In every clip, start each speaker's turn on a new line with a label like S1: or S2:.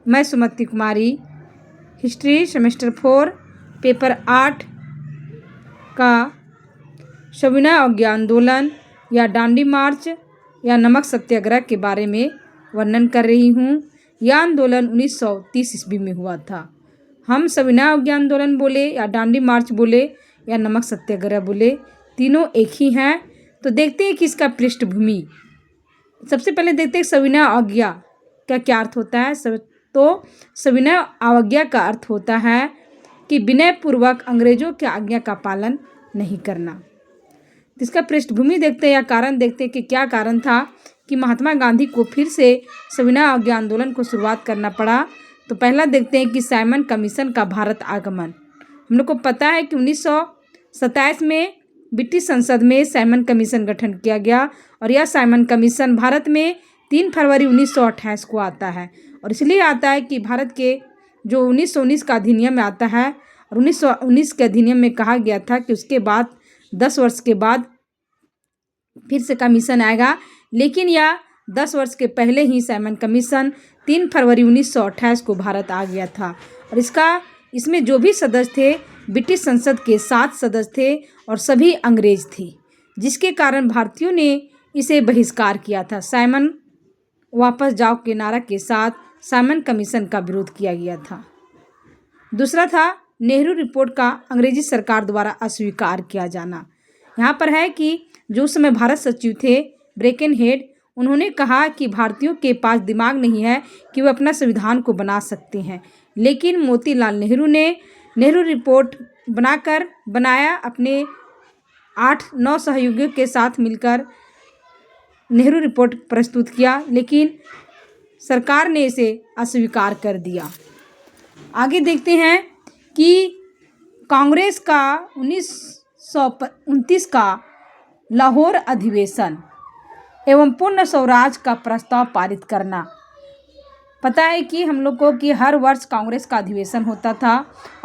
S1: मैं सुमति कुमारी history semester 4 paper 8 का सविनय अवज्ञा आंदोलन या दांडी मार्च या नमक सत्याग्रह के बारे में वर्णन कर रही हूँ। यह आंदोलन 1930 ईस्वी में हुआ था। हम सविनय अवज्ञा आंदोलन बोले या दांडी मार्च बोले या नमक सत्याग्रह बोले, तीनों एक ही हैं। तो देखते हैं कि इसका पृष्ठभूमि। सबसे पहले देखते हैं सविनय अवज्ञा का क्या अर्थ होता है। तो सविनय अवज्ञा का अर्थ होता है कि विनय पूर्वक अंग्रेजों की आज्ञा का पालन नहीं करना। इसका पृष्ठभूमि देखते हैं या कारण देखते हैं कि क्या कारण था कि महात्मा गांधी को फिर से सविनय अवज्ञा आंदोलन को शुरुआत करना पड़ा। तो पहला देखते हैं कि साइमन कमीशन का भारत आगमन। हम लोग को पता है कि 1927 में ब्रिटिश संसद में साइमन कमीशन गठन किया गया और यह साइमन कमीशन भारत में 3 फरवरी 1928 को आता है। और इसलिए आता है कि भारत के जो 1919 का अधिनियम में आता है और 1919 के अधिनियम में कहा गया था कि उसके बाद 10 वर्ष के बाद फिर से कमीशन आएगा, लेकिन यह 10 वर्ष के पहले ही साइमन कमीशन 3 फरवरी 1928 को भारत आ गया था। और इसमें जो भी सदस्य थे ब्रिटिश संसद के 7 सदस्य थे और सभी अंग्रेज थे, जिसके कारण भारतीयों ने इसे बहिष्कार किया था। साइमन वापस जाओ के नारा के साथ साइमन कमीशन का विरोध किया गया था। दूसरा था नेहरू रिपोर्ट का अंग्रेजी सरकार द्वारा अस्वीकार किया जाना। यहाँ पर है कि जो उस समय भारत सचिव थे ब्रेकनहेड, उन्होंने कहा कि भारतीयों के पास दिमाग नहीं है कि वे अपना संविधान को बना सकते हैं, लेकिन मोतीलाल नेहरू ने नेहरू रिपोर्ट बनाया अपने 8-9 सहयोगियों के साथ मिलकर नेहरू रिपोर्ट प्रस्तुत किया, लेकिन सरकार ने इसे अस्वीकार कर दिया। आगे देखते हैं कि कांग्रेस का 1929 का लाहौर अधिवेशन एवं पूर्ण स्वराज का प्रस्ताव पारित करना। पता है कि हम लोग को कि हर वर्ष कांग्रेस का अधिवेशन होता था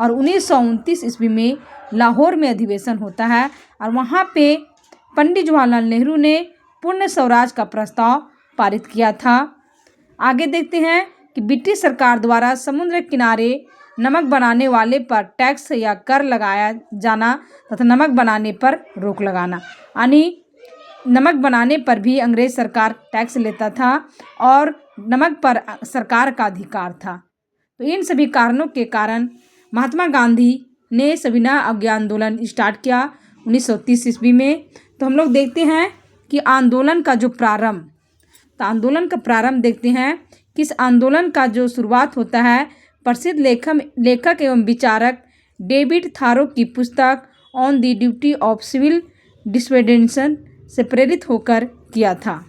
S1: और 1929 ईस्वी में लाहौर में अधिवेशन होता है और वहाँ पे पंडित जवाहरलाल नेहरू ने पूर्ण स्वराज का प्रस्ताव पारित किया था। आगे देखते हैं कि ब्रिटिश सरकार द्वारा समुद्र किनारे नमक बनाने वाले पर टैक्स या कर लगाया जाना तथा नमक बनाने पर रोक लगाना, यानी नमक बनाने पर भी अंग्रेज सरकार टैक्स लेता था और नमक पर सरकार का अधिकार था। तो इन सभी कारणों के कारण महात्मा गांधी ने सविनय अवज्ञा आंदोलन स्टार्ट किया 1930 ईस्वी में। तो हम लोग देखते हैं कि आंदोलन का जो प्रारंभ, तो आंदोलन का प्रारंभ देखते हैं कि इस आंदोलन का जो शुरुआत होता है प्रसिद्ध लेखक एवं विचारक डेविड थारो की पुस्तक on the duty of civil disobedience से प्रेरित होकर किया था।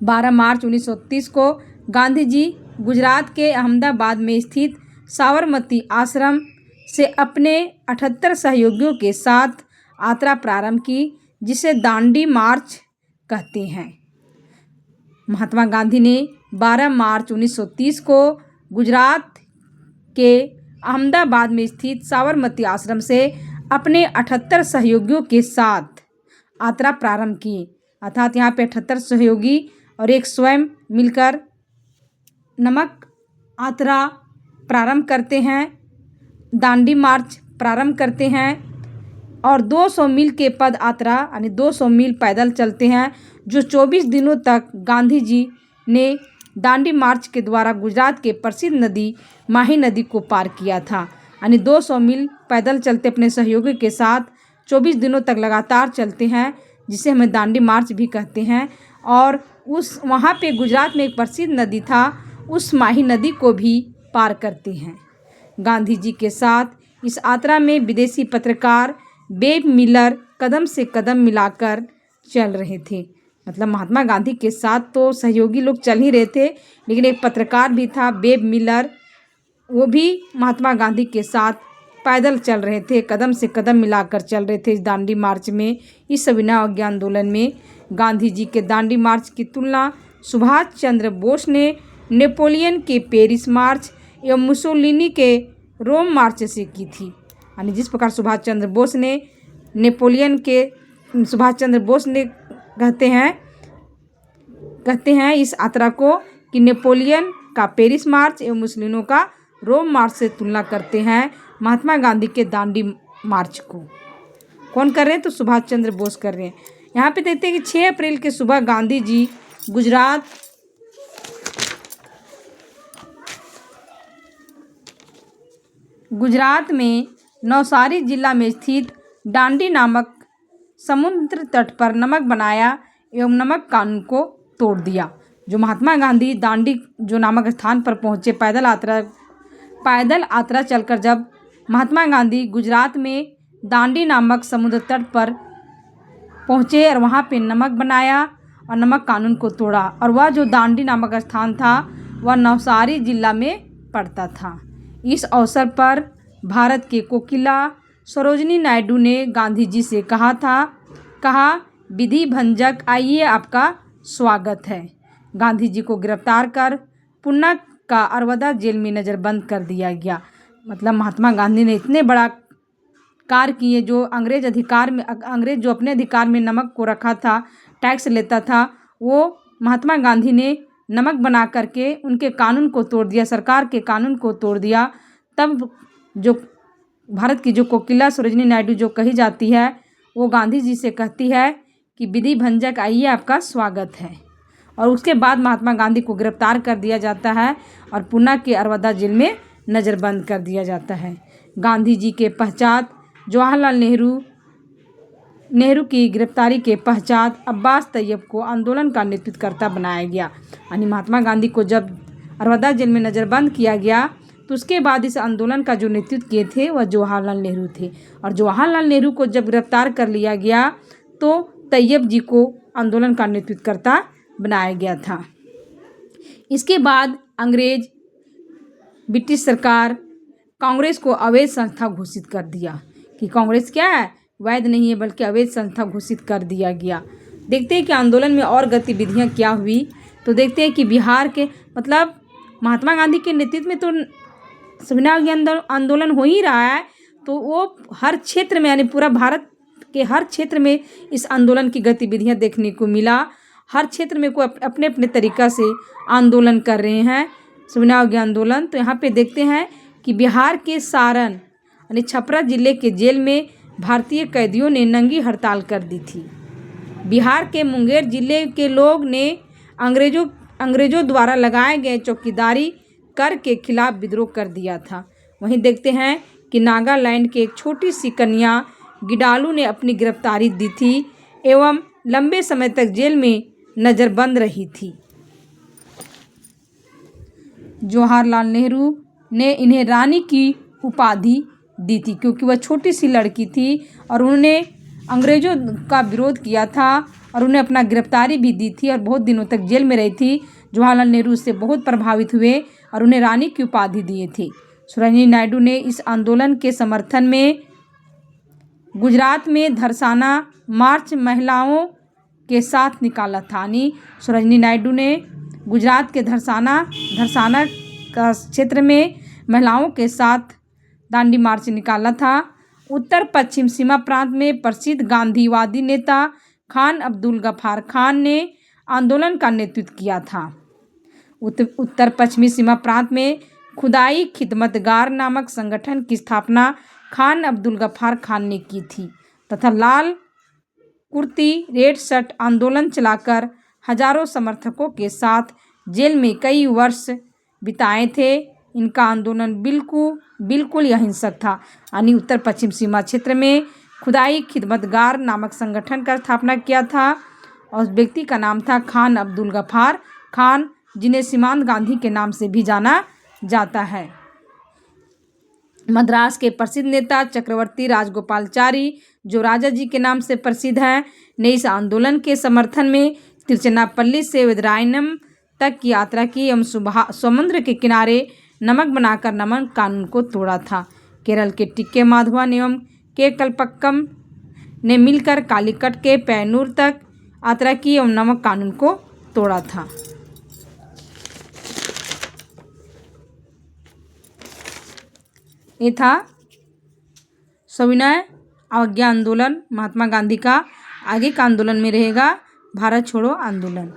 S1: 12 मार्च 1930 को गांधी जी गुजरात के अहमदाबाद में स्थित साबरमती आश्रम से अपने 78 सहयोगियों के साथ यात्रा प्रारंभ की, जिसे दांडी मार्च कहते हैं। महात्मा गांधी ने 12 मार्च 1930 को गुजरात के अहमदाबाद में स्थित साबरमती आश्रम से अपने 78 सहयोगियों के साथ यात्रा प्रारंभ की। अर्थात यहाँ पे 78 सहयोगी और एक स्वयं मिलकर नमक यात्रा प्रारंभ करते हैं, दांडी मार्च प्रारंभ करते हैं और 200 मील के पद यात्रा यानी 200 मील पैदल चलते हैं, जो 24 दिनों तक गांधी जी ने दांडी मार्च के द्वारा गुजरात के प्रसिद्ध नदी माही नदी को पार किया था। यानी 200 मील पैदल चलते अपने सहयोगी के साथ 24 दिनों तक लगातार चलते हैं, जिसे हमें दांडी मार्च भी कहते हैं। और वहाँ पे गुजरात में एक प्रसिद्ध नदी था, उस माही नदी को भी पार करते हैं। गांधी जी के साथ इस यात्रा में विदेशी पत्रकार बेब मिलर कदम से कदम मिलाकर चल रहे थे। मतलब महात्मा गांधी के साथ तो सहयोगी लोग चल ही रहे थे, लेकिन एक पत्रकार भी था बेब मिलर, वो भी महात्मा गांधी के साथ पैदल चल रहे थे, कदम से कदम मिलाकर चल रहे थे इस दांडी मार्च में। इस सविनय अवज्ञा आंदोलन में गांधी जी के दांडी मार्च की तुलना सुभाष चंद्र बोस ने नेपोलियन के पेरिस मार्च एवं मुसोलिनी के रोम मार्च से की थी। यानी जिस प्रकार सुभाष चंद्र बोस ने कहते हैं इस यात्रा को कि नेपोलियन का पेरिस मार्च एवं मुस्लिमों का रोम मार्च से तुलना करते हैं महात्मा गांधी के दांडी मार्च को। कौन कर रहे हैं? तो सुभाष चंद्र बोस कर रहे हैं। यहाँ पे देखते हैं कि 6 अप्रैल के सुबह गांधी जी गुजरात में नवसारी जिला में स्थित दांडी नामक समुद्र तट पर नमक बनाया एवं नमक कानून को तोड़ दिया। जो महात्मा गांधी दांडी जो नामक स्थान पर पहुंचे पैदल यात्रा चलकर जब महात्मा गांधी गुजरात में दांडी नामक समुद्र तट पर पहुंचे और वहां पे नमक बनाया और नमक कानून को तोड़ा। और वह जो दांडी नामक स्थान था वह नवसारी जिला में पड़ता था। इस अवसर पर भारत के कोकिला सरोजिनी नायडू ने गांधी जी से कहा विधि भंजक आइए आपका स्वागत है। गांधी जी को गिरफ्तार कर पुन्ना का अरवदा जेल में नज़रबंद कर दिया गया। मतलब महात्मा गांधी ने इतने बड़ा कार्य किए। जो अंग्रेज जो अपने अधिकार में नमक को रखा था, टैक्स लेता था, वो महात्मा गांधी ने नमक बना करके उनके कानून को तोड़ दिया, सरकार के कानून को तोड़ दिया। तब जो भारत की जो कोकिला सरोजिनी नायडू जो कही जाती है वो गांधी जी से कहती है कि विधि भंजक आइए आपका स्वागत है। और उसके बाद महात्मा गांधी को गिरफ्तार कर दिया जाता है और पुणे के अरवदा जेल में नज़रबंद कर दिया जाता है। गांधी जी के पश्चात जवाहरलाल नेहरू की गिरफ्तारी के पश्चात अब्बास तैयब को आंदोलन का नेतृत्वकर्ता बनाया गया। यानी महात्मा गांधी को जब अरवदा जेल में नज़रबंद किया गया तो उसके बाद इस आंदोलन का जो नेतृत्व किए थे वह जवाहरलाल नेहरू थे। और जवाहरलाल नेहरू को जब गिरफ्तार कर लिया गया तो तैयब जी को आंदोलन का नेतृत्वकर्ता बनाया गया था। इसके बाद ब्रिटिश सरकार कांग्रेस को अवैध संस्था घोषित कर दिया कि कांग्रेस क्या है, वैध नहीं है बल्कि अवैध संस्था घोषित कर दिया गया। देखते हैं कि आंदोलन में और गतिविधियां क्या हुई। तो देखते हैं कि बिहार के मतलब महात्मा गांधी के नेतृत्व में तो संविधान आंदोलन हो ही रहा है, तो वो हर क्षेत्र में यानी पूरा भारत के हर क्षेत्र में इस आंदोलन की गतिविधियां देखने को मिला। हर क्षेत्र में कोई अपने अपने तरीक़ा से आंदोलन कर रहे हैं, संविधान आंदोलन। तो यहाँ पे देखते हैं कि बिहार के सारण यानी छपरा जिले के जेल में भारतीय कैदियों ने नंगी हड़ताल कर दी थी। बिहार के मुंगेर जिले के लोग ने अंग्रेजों द्वारा लगाए गए चौकीदारी कर के खिलाफ विद्रोह कर दिया था। वहीं देखते हैं कि नागालैंड के एक छोटी सी कन्या गिडालू ने अपनी गिरफ्तारी दी थी एवं लंबे समय तक जेल में नज़रबंद रही थी। जवाहरलाल नेहरू ने इन्हें रानी की उपाधि दी थी क्योंकि वह छोटी सी लड़की थी और उन्होंने अंग्रेज़ों का विरोध किया था और उन्हें अपना गिरफ्तारी भी दी थी और बहुत दिनों तक जेल में रही थी। जवाहरलाल नेहरू उससे बहुत प्रभावित हुए और उन्हें रानी की उपाधि दिए थे। सरोजिनी नायडू ने इस आंदोलन के समर्थन में गुजरात में धरसाना मार्च महिलाओं के साथ निकाला था। यानी सरोजिनी नायडू ने गुजरात के धरसाना का क्षेत्र में महिलाओं के साथ दांडी मार्च निकाला था। उत्तर पश्चिम सीमा प्रांत में प्रसिद्ध गांधीवादी नेता खान अब्दुल गफ्फार खान ने आंदोलन का नेतृत्व किया था। उत्तर पश्चिमी सीमा प्रांत में खुदाई खिदमतगार नामक संगठन की स्थापना खान अब्दुल गफ्फार खान ने की थी तथा लाल कुर्ती रेड शर्ट आंदोलन चलाकर हजारों समर्थकों के साथ जेल में कई वर्ष बिताए थे। इनका आंदोलन बिल्कुल अहिंसक था। यानी उत्तर पश्चिम सीमा क्षेत्र में खुदाई खिदमतगार नामक संगठन का स्थापना किया था और उस व्यक्ति का नाम था खान अब्दुल गफ्फार खान, जिन्हें सीमांत गांधी के नाम से भी जाना जाता है। मद्रास के प्रसिद्ध नेता चक्रवर्ती राजगोपालाचारी, जो राजा जी के नाम से प्रसिद्ध हैं, ने इस आंदोलन के समर्थन में तिरुचिरापल्ली से वेदरायनम तक की यात्रा की एवं समुद्र के किनारे नमक बनाकर नमक कानून को तोड़ा था। केरल के टिक्के माधवन एवं के कल्पक्कम ने मिलकर कालीकट के पैनूर तक यात्रा की एवं नमक कानून को तोड़ा था। ये था सविनय अवज्ञा आंदोलन महात्मा गांधी का। आगे का आंदोलन में रहेगा भारत छोड़ो आंदोलन।